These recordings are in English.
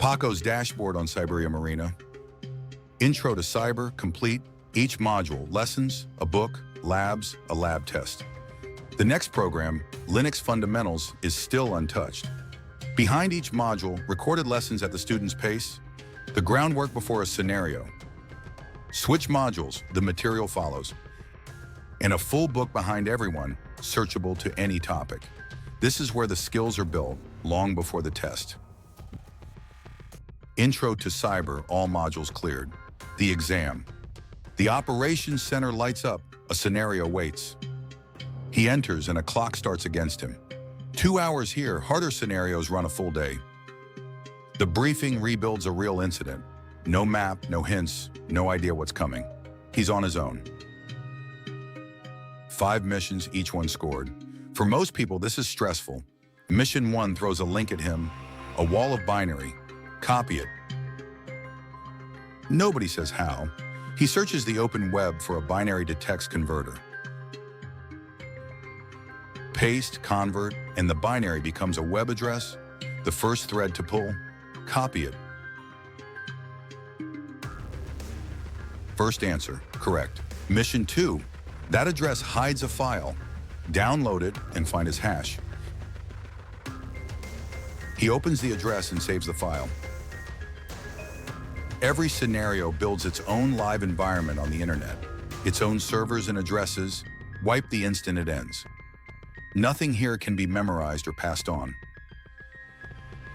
Paco's dashboard on Cyberium Arena. Intro to Cyber, complete. Each module, lessons, a book, labs, a lab test. The next program, Linux Fundamentals, is still untouched. Behind each module, recorded lessons at the student's pace, the groundwork before a scenario. Switch modules, the material follows. And a full book behind everyone, searchable to any topic. This is where the skills are built, long before the test. Intro to Cyber, all modules cleared. The exam. The operations center lights up, a scenario waits. He enters and a clock starts against him. 2 hours here, harder scenarios run a full day. The briefing rebuilds a real incident. No map, no hints, no idea what's coming. He's on his own. 5 missions, each one scored. For most people, this is stressful. Mission 1 throws a link at him, a wall of binary. Copy it. Nobody says how. He searches the open web for a binary to text converter. Paste, convert, and the binary becomes a web address, the first thread to pull. Copy it. First answer, correct. Mission 2, that address hides a file. Download it and find his hash. He opens the address and saves the file. Every scenario builds its own live environment on the internet, its own servers and addresses. Wipe the instant it ends. Nothing here can be memorized or passed on.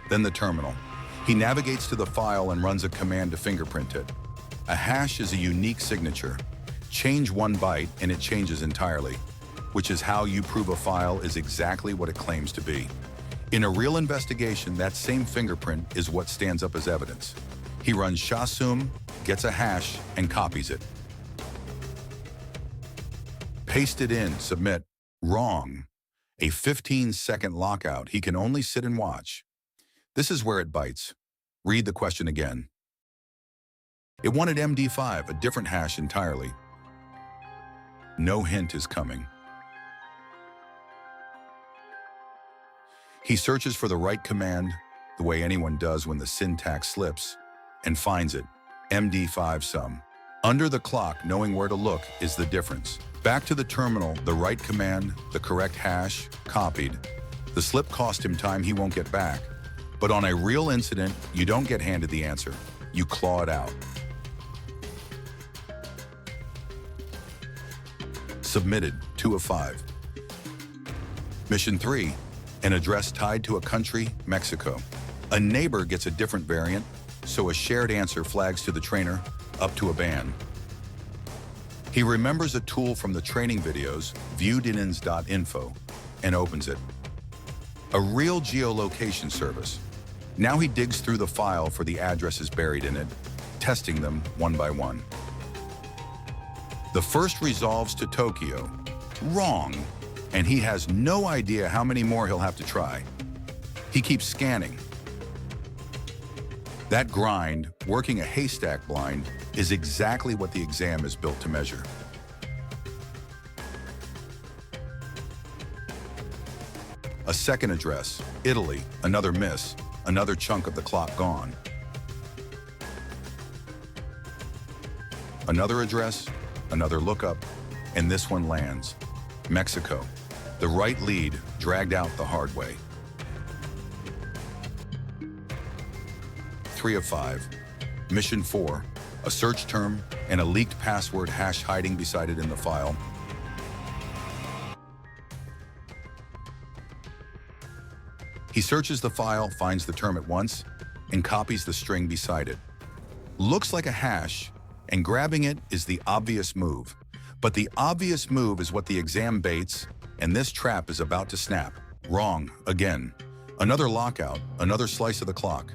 Then the terminal. He navigates to the file and runs a command to fingerprint it. A hash is a unique signature. Change 1 byte and it changes entirely, which is how you prove a file is exactly what it claims to be. In a real investigation, that same fingerprint is what stands up as evidence. He runs SHA-SUM, gets a hash, and copies it. Paste it in, submit. Wrong. A 15-second lockout. He can only sit and watch. This is where it bites. Read the question again. It wanted MD5, a different hash entirely. No hint is coming. He searches for the right command, the way anyone does when the syntax slips, and finds it, MD5 sum. Under the clock, knowing where to look is the difference. Back to the terminal, the right command, the correct hash, copied. The slip cost him time he won't get back. But on a real incident, you don't get handed the answer. You claw it out. Submitted, 2 of 5. Mission 3, an address tied to a country, Mexico. A neighbor gets a different variant, so a shared answer flags to the trainer, up to a ban. He remembers a tool from the training videos, viewedinins.info, and opens it. A real geolocation service. Now he digs through the file for the addresses buried in it, testing them one by one. The first resolves to Tokyo. Wrong. And he has no idea how many more he'll have to try. He keeps scanning. That grind, working a haystack blind, is exactly what the exam is built to measure. A second address, Italy, another miss, another chunk of the clock gone. Another address, another lookup, and this one lands. Mexico. The right lead dragged out the hard way. 3 of 5. Mission 4, a search term and a leaked password hash hiding beside it in the file. He searches the file, finds the term at once, and copies the string beside it. Looks like a hash, and grabbing it is the obvious move. But the obvious move is what the exam baits, and this trap is about to snap. Wrong, again. Another lockout, another slice of the clock.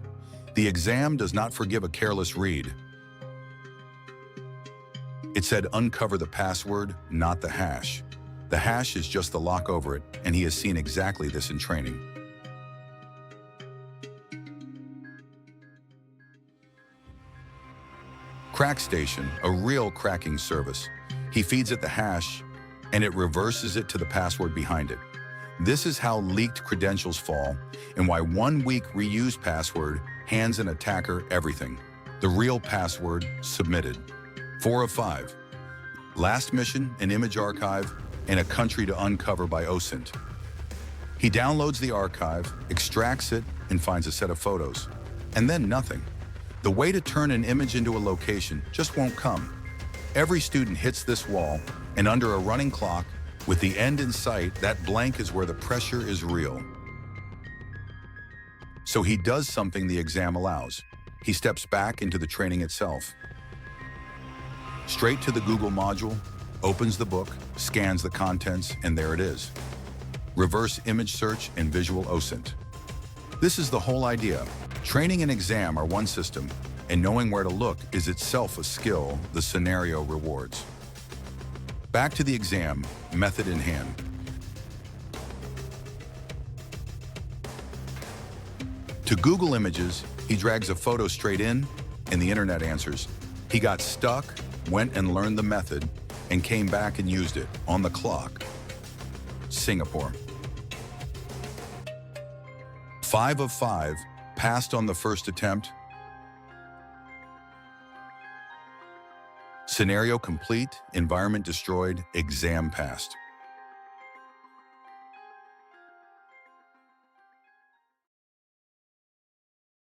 The exam does not forgive a careless read. It said uncover the password, not the hash. The hash is just the lock over it, and he has seen exactly this in training. CrackStation, a real cracking service. He feeds it the hash, and it reverses it to the password behind it. This is how leaked credentials fall, and why 1 week reused password hands an attacker everything. The real password submitted. 4 of 5. Last mission, an image archive, and a country to uncover by OSINT. He downloads the archive, extracts it, and finds a set of photos. And then nothing. The way to turn an image into a location just won't come. Every student hits this wall, and under a running clock, with the end in sight, that blank is where the pressure is real. So he does something the exam allows. He steps back into the training itself. Straight to the Google module, opens the book, scans the contents, and there it is. Reverse image search and visual OSINT. This is the whole idea. Training and exam are one system, and knowing where to look is itself a skill the scenario rewards. Back to the exam, method in hand. To Google Images, he drags a photo straight in, and the internet answers. He got stuck, went and learned the method, and came back and used it on the clock. Singapore. 5 of 5, passed on the first attempt. Scenario complete, environment destroyed, exam passed.